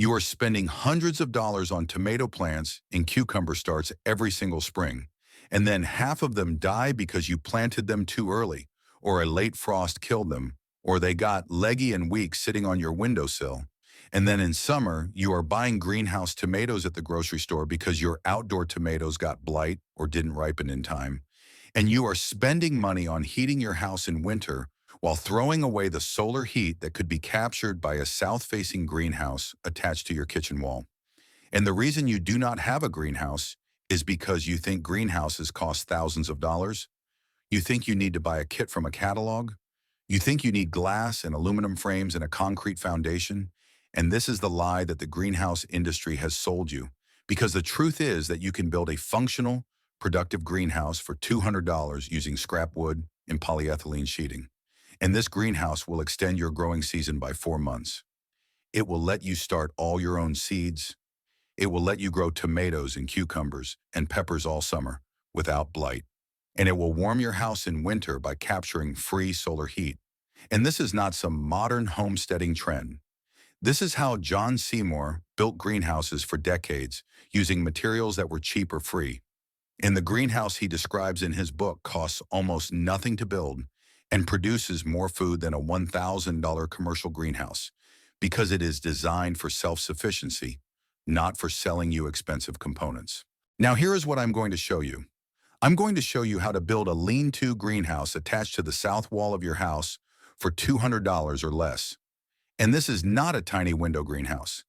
You are spending hundreds of dollars on tomato plants and cucumber starts every single spring, and then half of them die because you planted them too early, or a late frost killed them, or they got leggy and weak sitting on your windowsill. And then in summer, you are buying greenhouse tomatoes at the grocery store because your outdoor tomatoes got blight or didn't ripen in time. And you are spending money on heating your house in winter while throwing away the solar heat that could be captured by a south-facing greenhouse attached to your kitchen wall. And the reason you do not have a greenhouse is because you think greenhouses cost thousands of dollars. You think you need to buy a kit from a catalog. You think you need glass and aluminum frames and a concrete foundation. And this is the lie that the greenhouse industry has sold you. Because the truth is that you can build a functional, productive greenhouse for $200 using scrap wood and polyethylene sheeting. And this greenhouse will extend your growing season by 4 months. It will let you start all your own seeds. It will let you grow tomatoes and cucumbers and peppers all summer without blight. And it will warm your house in winter by capturing free solar heat. And this is not some modern homesteading trend. This is how John Seymour built greenhouses for decades using materials that were cheap or free. And the greenhouse he describes in his book costs almost nothing to build and produces more food than a $1,000 commercial greenhouse because it is designed for self-sufficiency, not for selling you expensive components. Now here is what I'm going to show you. I'm going to show you how to build a lean-to greenhouse attached to the south wall of your house for $200 or less. And this is not a tiny window greenhouse.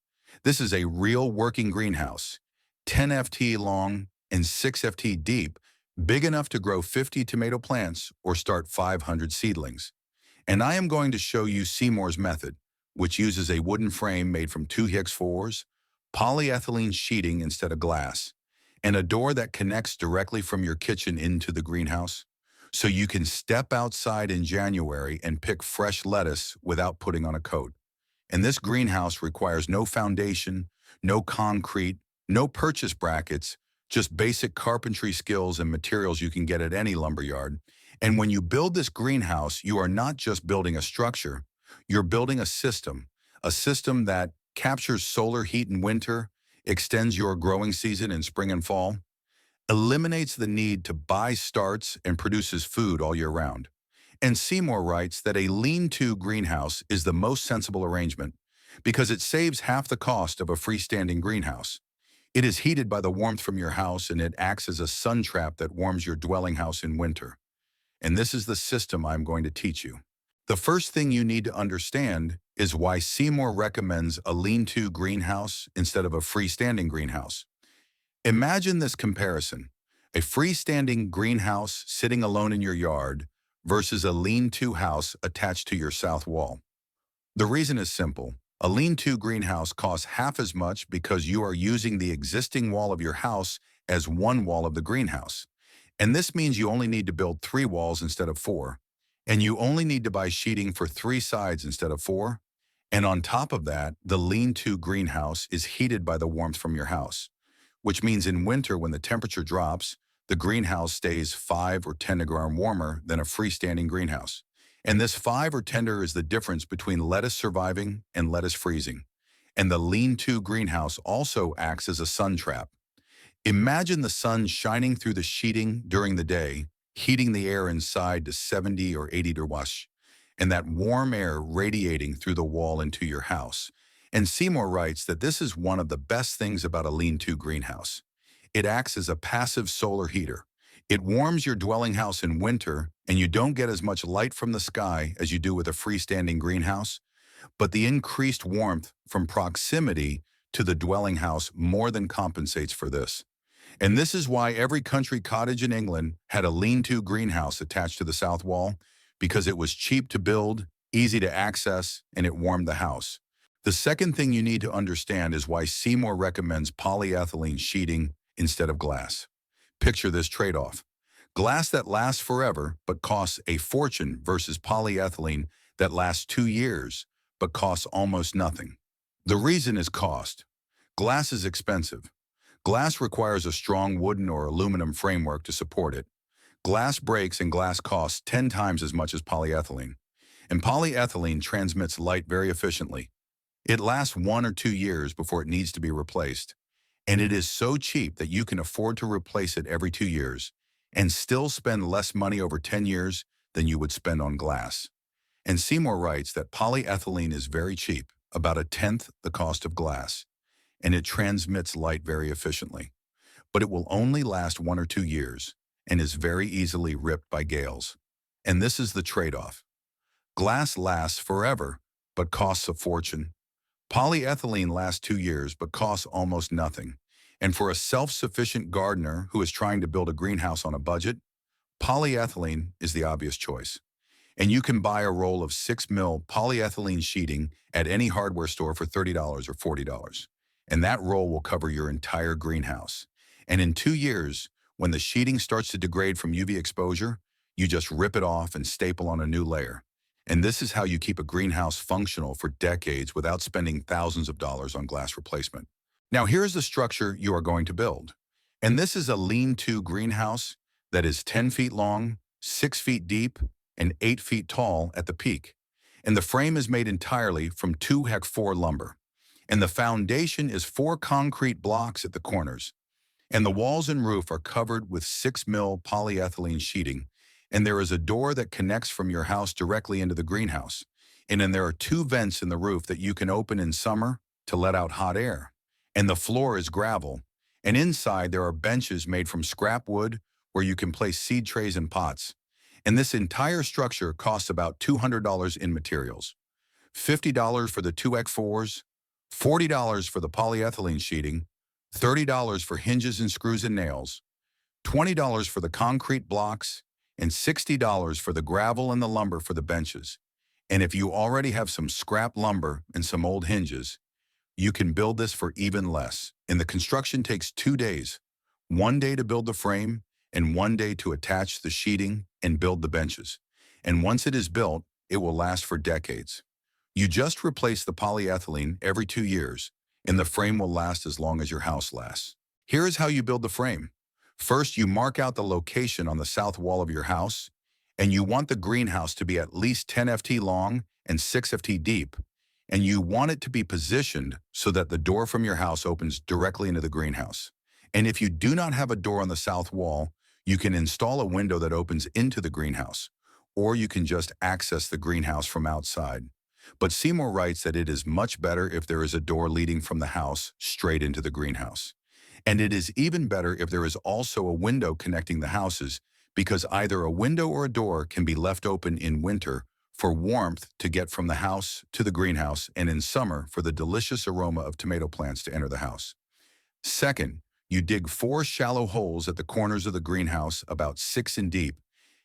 This is a real working greenhouse, 10 FT long and 6 FT deep, big enough to grow 50 tomato plants or start 500 seedlings. And I am going to show you Seymour's method, which uses a wooden frame made from 2x4s, polyethylene sheeting instead of glass, and a door that connects directly from your kitchen into the greenhouse, so you can step outside in January and pick fresh lettuce without putting on a coat. And this greenhouse requires no foundation, no concrete, no purchase brackets, just basic carpentry skills and materials you can get at any lumberyard. And when you build this greenhouse, you are not just building a structure, you're building a system that captures solar heat in winter, extends your growing season in spring and fall, eliminates the need to buy starts, and produces food all year round. And Seymour writes that a lean-to greenhouse is the most sensible arrangement because it saves half the cost of a freestanding greenhouse. It is heated by the warmth from your house, and it acts as a sun trap that warms your dwelling house in winter. And this is the system I'm going to teach you. The first thing you need to understand is why Seymour recommends a lean-to greenhouse instead of a freestanding greenhouse. Imagine this comparison: a freestanding greenhouse sitting alone in your yard versus a lean-to house attached to your south wall. The reason is simple. A lean-to greenhouse costs half as much because you are using the existing wall of your house as one wall of the greenhouse. And this means you only need to build 3 walls instead of 4. And you only need to buy sheeting for 3 sides instead of 4. And on top of that, the lean-to greenhouse is heated by the warmth from your house, which means in winter when the temperature drops, the greenhouse stays 5 or 10 degrees warmer than a freestanding greenhouse. And this 5 or 10 is the difference between lettuce surviving and lettuce freezing. And the lean-to greenhouse also acts as a sun trap. Imagine the sun shining through the sheeting during the day, heating the air inside to 70 or 80 degrees, and that warm air radiating through the wall into your house. And Seymour writes that this is one of the best things about a lean-to greenhouse. It acts as a passive solar heater. It warms your dwelling house in winter, and you don't get as much light from the sky as you do with a freestanding greenhouse, but the increased warmth from proximity to the dwelling house more than compensates for this. And this is why every country cottage in England had a lean-to greenhouse attached to the south wall, because it was cheap to build, easy to access, and it warmed the house. The second thing you need to understand is why Seymour recommends polyethylene sheeting instead of glass. Picture this trade-off: glass that lasts forever but costs a fortune versus polyethylene that lasts 2 years but costs almost nothing. The reason is cost. Glass is expensive. Glass requires a strong wooden or aluminum framework to support it. Glass breaks and glass costs 10 times as much as polyethylene. And polyethylene transmits light very efficiently. It lasts 1 or 2 years before it needs to be replaced, and it is so cheap that you can afford to replace it every 2 years and still spend less money over 10 years than you would spend on glass. And Seymour writes that polyethylene is very cheap, about a tenth the cost of glass, and it transmits light very efficiently. But it will only last 1 or 2 years and is very easily ripped by gales. And this is the trade-off. Glass lasts forever, but costs a fortune. Polyethylene lasts 2 years, but costs almost nothing. And for a self-sufficient gardener who is trying to build a greenhouse on a budget, polyethylene is the obvious choice. And you can buy a roll of 6 mil polyethylene sheeting at any hardware store for $30 or $40. And that roll will cover your entire greenhouse. And in 2 years, when the sheeting starts to degrade from UV exposure, you just rip it off and staple on a new layer. And this is how you keep a greenhouse functional for decades without spending thousands of dollars on glass replacement. Now here's the structure you are going to build. And this is a lean-to greenhouse that is 10 feet long, 6 feet deep, and 8 feet tall at the peak. And the frame is made entirely from 2x4 lumber. And the foundation is 4 concrete blocks at the corners. And the walls and roof are covered with 6 mil polyethylene sheeting. And there is a door that connects from your house directly into the greenhouse. And then there are 2 vents in the roof that you can open in summer to let out hot air. And the floor is gravel. And inside there are benches made from scrap wood where you can place seed trays and pots. And this entire structure costs about $200 in materials. $50 for the 2x4s, $40 for the polyethylene sheeting, $30 for hinges and screws and nails, $20 for the concrete blocks, and $60 for the gravel and the lumber for the benches. And if you already have some scrap lumber and some old hinges, you can build this for even less. And the construction takes 2 days, 1 day to build the frame and 1 day to attach the sheeting and build the benches. And once it is built, it will last for decades. You just replace the polyethylene every 2 years, and the frame will last as long as your house lasts. Here is how you build the frame. First, you mark out the location on the south wall of your house, and you want the greenhouse to be at least 10 ft long and 6 ft deep, and you want it to be positioned so that the door from your house opens directly into the greenhouse. And if you do not have a door on the south wall, you can install a window that opens into the greenhouse, or you can just access the greenhouse from outside. But Seymour writes that it is much better if there is a door leading from the house straight into the greenhouse. And it is even better if there is also a window connecting the houses, because either a window or a door can be left open in winter for warmth to get from the house to the greenhouse, and in summer for the delicious aroma of tomato plants to enter the house. Second, you dig 4 shallow holes at the corners of the greenhouse about 6 in deep,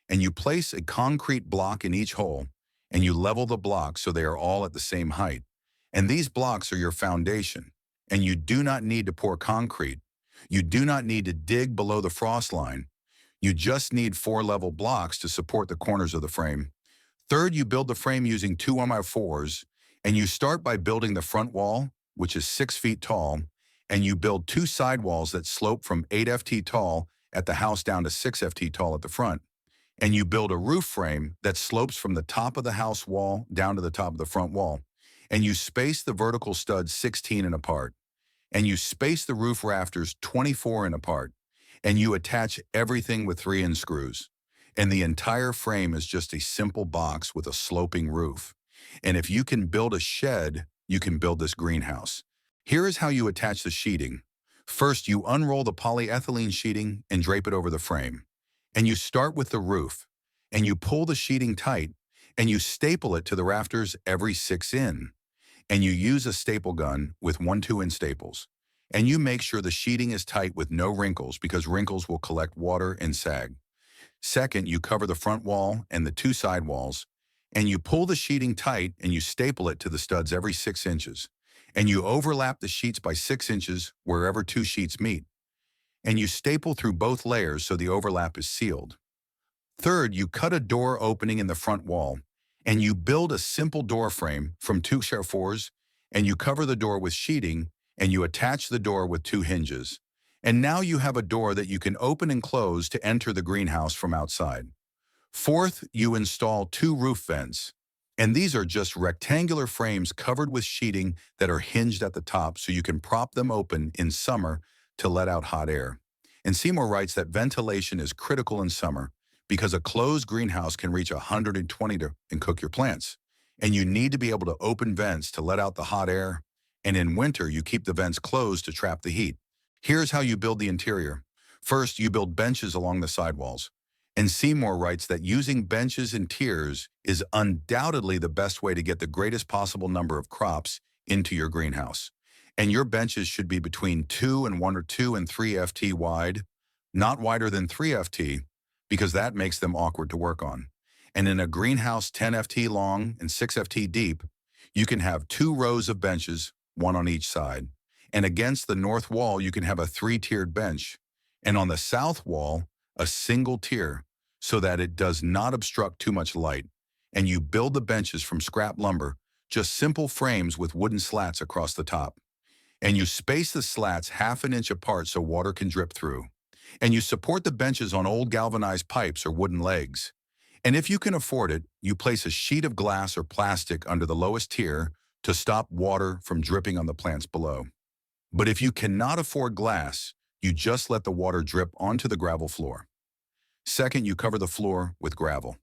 and you place a concrete block in each hole, and you level the blocks so they are all at the same height. And these blocks are your foundation, and you do not need to pour concrete. You do not need to dig below the frost line. You just need 4 level blocks to support the corners of the frame. Third, you build the frame using 2 1x4s, and you start by building the front wall, which is 6 feet tall, and you build 2 side walls that slope from 8 ft tall at the house down to 6 ft tall at the front. And you build a roof frame that slopes from the top of the house wall down to the top of the front wall. And you space the vertical studs 16 in apart. And you space the roof rafters 24 in apart. And you attach everything with 3-in screws. And the entire frame is just a simple box with a sloping roof. And if you can build a shed, you can build this greenhouse. Here is how you attach the sheeting. First, you unroll the polyethylene sheeting and drape it over the frame. And you start with the roof, and you pull the sheeting tight, and you staple it to the rafters every 6 in. And you use a staple gun with 1 2-in staples. And you make sure the sheeting is tight with no wrinkles, because wrinkles will collect water and sag. Second, you cover the front wall and the 2 side walls, and you pull the sheeting tight and you staple it to the studs every 6 inches. And you overlap the sheets by 6 inches wherever 2 sheets meet. And you staple through both layers so the overlap is sealed. Third, you cut a door opening in the front wall, and you build a simple door frame from 2 4s, and you cover the door with sheeting, and you attach the door with 2 hinges. And now you have a door that you can open and close to enter the greenhouse from outside. Fourth, you install 2 roof vents. And these are just rectangular frames covered with sheeting that are hinged at the top so you can prop them open in summer to let out hot air. And Seymour writes that ventilation is critical in summer because a closed greenhouse can reach 120 and cook your plants. And you need to be able to open vents to let out the hot air. And in winter, you keep the vents closed to trap the heat. Here's how you build the interior. First, you build benches along the sidewalls. And Seymour writes that using benches and tiers is undoubtedly the best way to get the greatest possible number of crops into your greenhouse. And your benches should be between 2 and 1 or 2 and 3 FT wide, not wider than 3 FT, because that makes them awkward to work on. And in a greenhouse 10 FT long and 6 FT deep, you can have 2 rows of benches, one on each side. And against the north wall, you can have a 3-tiered bench. And on the south wall, a single tier, so that it does not obstruct too much light. And you build the benches from scrap lumber, just simple frames with wooden slats across the top. And you space the slats half an inch apart so water can drip through. And you support the benches on old galvanized pipes or wooden legs. And if you can afford it, you place a sheet of glass or plastic under the lowest tier to stop water from dripping on the plants below. But if you cannot afford glass, you just let the water drip onto the gravel floor. Second, you cover the floor with gravel.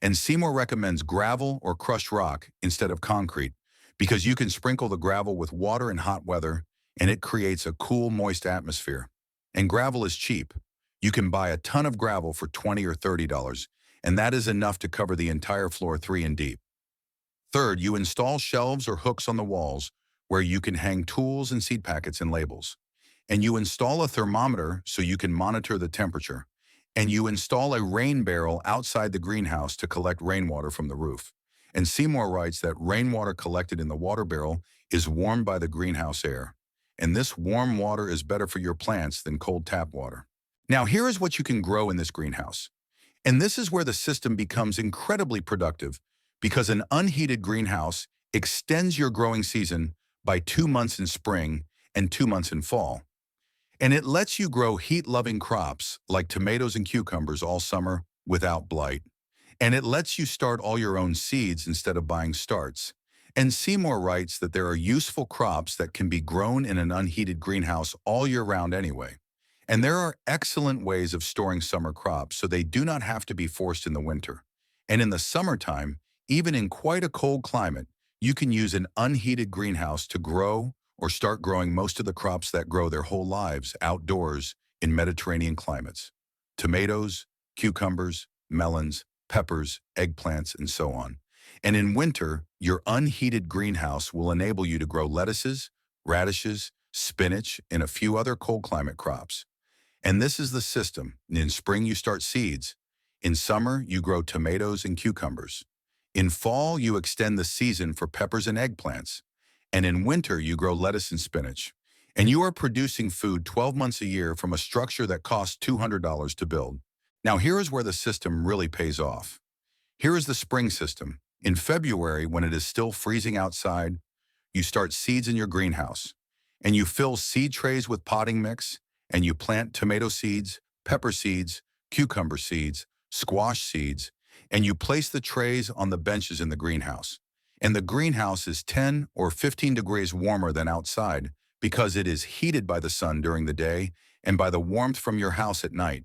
And Seymour recommends gravel or crushed rock instead of concrete because you can sprinkle the gravel with water in hot weather and it creates a cool, moist atmosphere. And gravel is cheap. You can buy a ton of gravel for $20 or $30, and that is enough to cover the entire floor 3 and deep. Third, you install shelves or hooks on the walls where you can hang tools and seed packets and labels. And you install a thermometer so you can monitor the temperature. And you install a rain barrel outside the greenhouse to collect rainwater from the roof. And Seymour writes that rainwater collected in the water barrel is warmed by the greenhouse air. And this warm water is better for your plants than cold tap water. Now here is what you can grow in this greenhouse. And this is where the system becomes incredibly productive because an unheated greenhouse extends your growing season by 2 months in spring and 2 months in fall. And it lets you grow heat-loving crops like tomatoes and cucumbers all summer without blight. And it lets you start all your own seeds instead of buying starts. And Seymour writes that there are useful crops that can be grown in an unheated greenhouse all year round anyway. And there are excellent ways of storing summer crops so they do not have to be forced in the winter. And in the summertime, even in quite a cold climate, you can use an unheated greenhouse to grow or start growing most of the crops that grow their whole lives outdoors in Mediterranean climates. Tomatoes, cucumbers, melons, peppers, eggplants, and so on. And in winter, your unheated greenhouse will enable you to grow lettuces, radishes, spinach, and a few other cold climate crops. And this is the system. In spring, you start seeds. In summer, you grow tomatoes and cucumbers. In fall, you extend the season for peppers and eggplants. And in winter, you grow lettuce and spinach. And you are producing food 12 months a year from a structure that costs $200 to build. Now, here is where the system really pays off. Here is the spring system. In February, when it is still freezing outside, you start seeds in your greenhouse. And you fill seed trays with potting mix, and you plant tomato seeds, pepper seeds, cucumber seeds, squash seeds, and you place the trays on the benches in the greenhouse. And the greenhouse is 10 or 15 degrees warmer than outside because it is heated by the sun during the day and by the warmth from your house at night.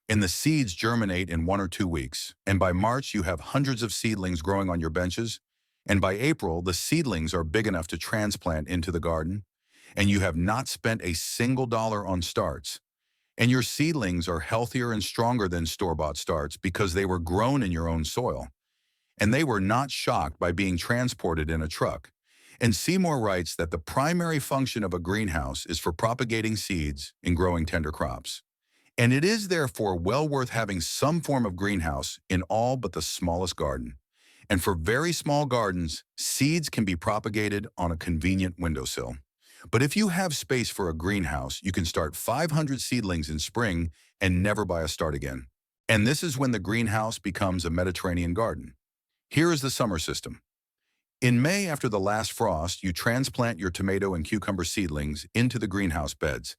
And the seeds germinate in 1 or 2 weeks. And by March, you have hundreds of seedlings growing on your benches. And by April, the seedlings are big enough to transplant into the garden. And you have not spent a single dollar on starts. And your seedlings are healthier and stronger than store-bought starts because they were grown in your own soil. And they were not shocked by being transported in a truck. And Seymour writes that the primary function of a greenhouse is for propagating seeds and growing tender crops. And it is therefore well worth having some form of greenhouse in all but the smallest garden. And for very small gardens, seeds can be propagated on a convenient windowsill. But if you have space for a greenhouse, you can start 500 seedlings in spring and never buy a start again. And this is when the greenhouse becomes a Mediterranean garden. Here is the summer system. In May, after the last frost, you transplant your tomato and cucumber seedlings into the greenhouse beds,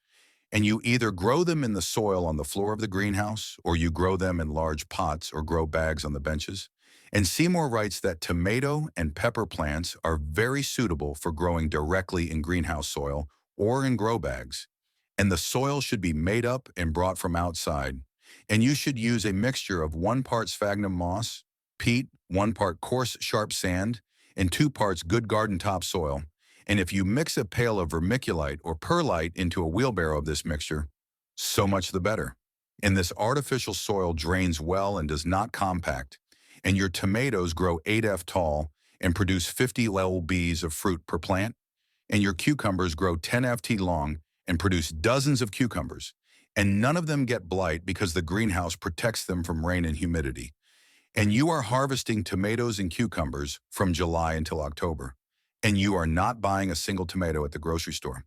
and you either grow them in the soil on the floor of the greenhouse, or you grow them in large pots or grow bags on the benches. And Seymour writes that tomato and pepper plants are very suitable for growing directly in greenhouse soil or in grow bags. And the soil should be made up and brought from outside. And you should use a mixture of 1 part sphagnum moss, peat, 1 part coarse sharp sand, and 2 parts good garden topsoil. And if you mix a pail of vermiculite or perlite into a wheelbarrow of this mixture, so much the better. And this artificial soil drains well and does not compact, and your tomatoes grow 8 f tall and produce 50 lbs of fruit per plant, and your cucumbers grow 10 ft long and produce dozens of cucumbers, and none of them get blight because the greenhouse protects them from rain and humidity. And you are harvesting tomatoes and cucumbers from July until October, and you are not buying a single tomato at the grocery store.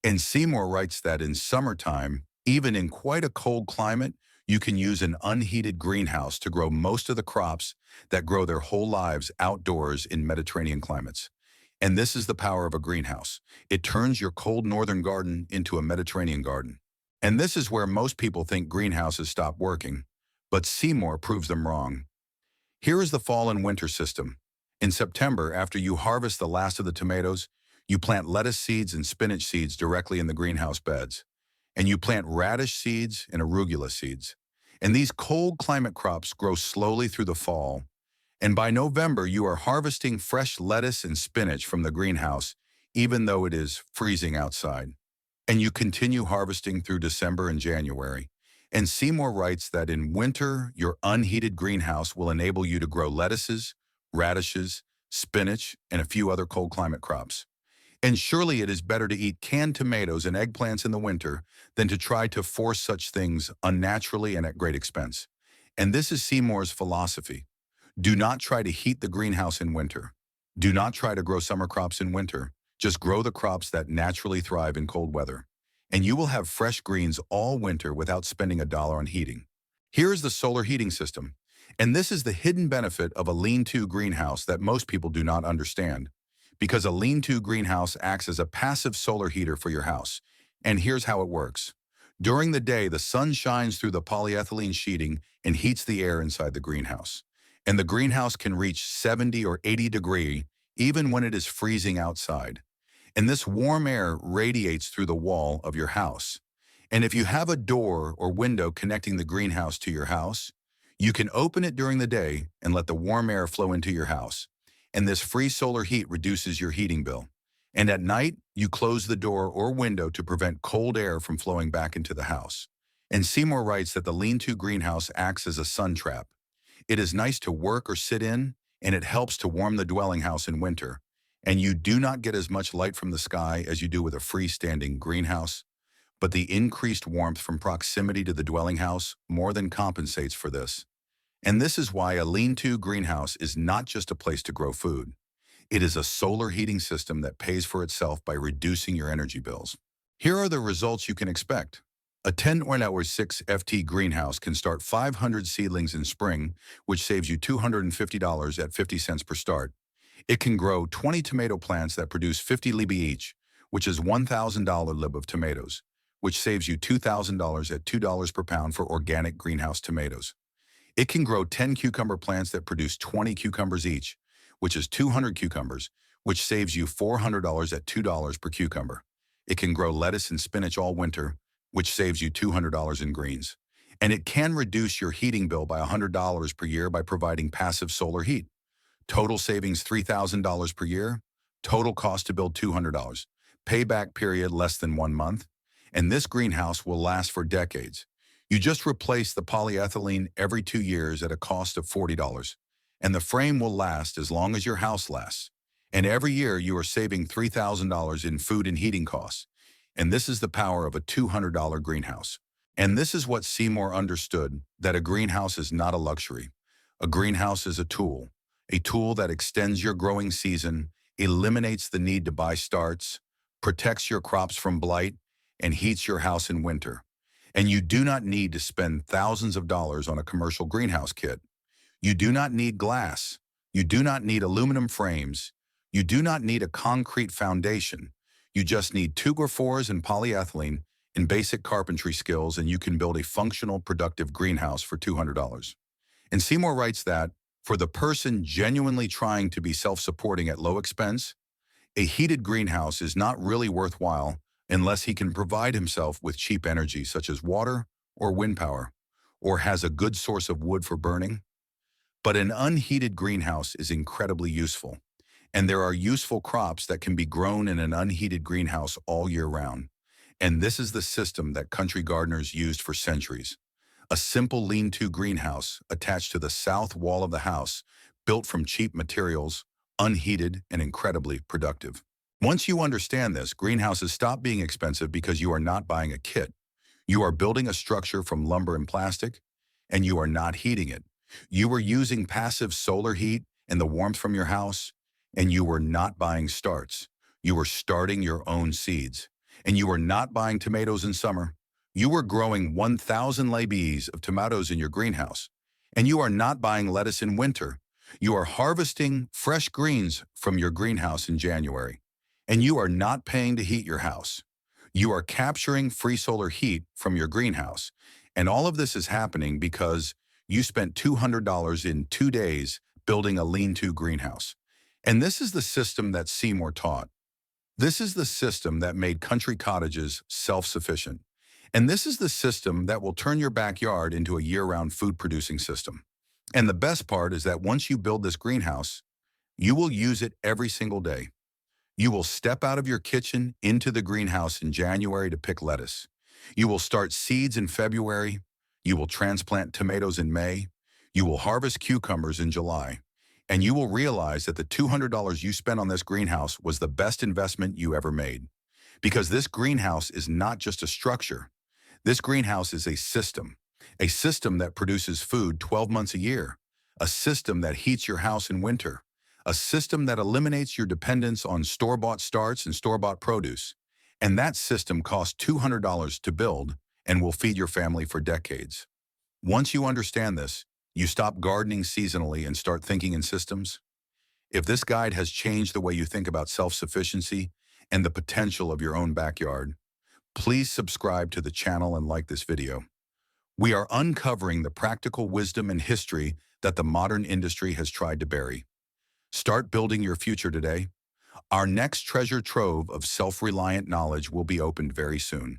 And Seymour writes that in summertime, even in quite a cold climate, you can use an unheated greenhouse to grow most of the crops that grow their whole lives outdoors in Mediterranean climates. And this is the power of a greenhouse. It turns your cold northern garden into a Mediterranean garden. And this is where most people think greenhouses stop working, but Seymour proves them wrong. Here is the fall and winter system. In September, after you harvest the last of the tomatoes, you plant lettuce seeds and spinach seeds directly in the greenhouse beds. And you plant radish seeds and arugula seeds. And these cold climate crops grow slowly through the fall. And by November, you are harvesting fresh lettuce and spinach from the greenhouse, even though it is freezing outside. And you continue harvesting through December and January. And Seymour writes that in winter, your unheated greenhouse will enable you to grow lettuces, radishes, spinach, and a few other cold climate crops. And surely it is better to eat canned tomatoes and eggplants in the winter than to try to force such things unnaturally and at great expense. And this is Seymour's philosophy. Do not try to heat the greenhouse in winter. Do not try to grow summer crops in winter. Just grow the crops that naturally thrive in cold weather. And you will have fresh greens all winter without spending $1 on heating. Here is the solar heating system. And this is the hidden benefit of a lean-to greenhouse that most people do not understand. Because a lean-to greenhouse acts as a passive solar heater for your house. And here's how it works. During the day, the sun shines through the polyethylene sheeting and heats the air inside the greenhouse. And the greenhouse can reach 70 or 80 degrees even when it is freezing outside. And this warm air radiates through the wall of your house. And if you have a door or window connecting the greenhouse to your house, you can open it during the day and let the warm air flow into your house. And this free solar heat reduces your heating bill. And at night, you close the door or window to prevent cold air from flowing back into the house. And Seymour writes that the lean-to greenhouse acts as a sun trap. It is nice to work or sit in, and it helps to warm the dwelling house in winter. And you do not get as much light from the sky as you do with a freestanding greenhouse, but the increased warmth from proximity to the dwelling house more than compensates for this. And this is why a lean-to greenhouse is not just a place to grow food. It is a solar heating system that pays for itself by reducing your energy bills. Here are the results you can expect. A 10 or 6 FT greenhouse can start 500 seedlings in spring, which saves you $250 at 50 cents per start. It can grow 20 tomato plants that produce 50 lb each, which is $1,000 lib of tomatoes, which saves you $2,000 at $2 per pound for organic greenhouse tomatoes. It can grow 10 cucumber plants that produce 20 cucumbers each, which is 200 cucumbers, which saves you $400 at $2 per cucumber. It can grow lettuce and spinach all winter, which saves you $200 in greens. And it can reduce your heating bill by $100 per year by providing passive solar heat. Total savings $3,000 per year. Total cost to build $200. Payback period less than 1 month. And this greenhouse will last for decades. You just replace the polyethylene every 2 years at a cost of $40. And the frame will last as long as your house lasts. And every year you are saving $3,000 in food and heating costs. And this is the power of a $200 greenhouse. And this is what Seymour understood, that a greenhouse is not a luxury. A greenhouse is a tool that extends your growing season, eliminates the need to buy starts, protects your crops from blight, and heats your house in winter. And you do not need to spend thousands of dollars on a commercial greenhouse kit. You do not need glass. You do not need aluminum frames. You do not need a concrete foundation. You just need 2x4s and polyethylene and basic carpentry skills, and you can build a functional, productive greenhouse for $200. And Seymour writes that, For the person genuinely trying to be self-supporting at low expense, a heated greenhouse is not really worthwhile unless he can provide himself with cheap energy such as water or wind power, or has a good source of wood for burning. But an unheated greenhouse is incredibly useful, and there are useful crops that can be grown in an unheated greenhouse all year round. And this is the system that country gardeners used for centuries. A simple lean-to greenhouse attached to the south wall of the house, built from cheap materials, unheated, and incredibly productive. Once you understand this, greenhouses stop being expensive because you are not buying a kit. You are building a structure from lumber and plastic, and you are not heating it. You are using passive solar heat and the warmth from your house, and you are not buying starts. You are starting your own seeds. And you are not buying tomatoes in summer. You are growing 1,000 labies of tomatoes in your greenhouse. And you are not buying lettuce in winter. You are harvesting fresh greens from your greenhouse in January. And you are not paying to heat your house. You are capturing free solar heat from your greenhouse. And all of this is happening because you spent $200 in 2 days building a lean-to greenhouse. And this is the system that Seymour taught. This is the system that made country cottages self-sufficient. And this is the system that will turn your backyard into a year-round food-producing system. And the best part is that once you build this greenhouse, you will use it every single day. You will step out of your kitchen into the greenhouse in January to pick lettuce. You will start seeds in February. You will transplant tomatoes in May. You will harvest cucumbers in July. And you will realize that the $200 you spent on this greenhouse was the best investment you ever made. Because this greenhouse is not just a structure. This greenhouse is a system that produces food 12 months a year, a system that heats your house in winter, a system that eliminates your dependence on store-bought starts and store-bought produce. And that system costs $200 to build and will feed your family for decades. Once you understand this, you stop gardening seasonally and start thinking in systems. If this guide has changed the way you think about self-sufficiency and the potential of your own backyard, please subscribe to the channel and like this video. We are uncovering the practical wisdom and history that the modern industry has tried to bury. Start building your future today. Our next treasure trove of self-reliant knowledge will be opened very soon.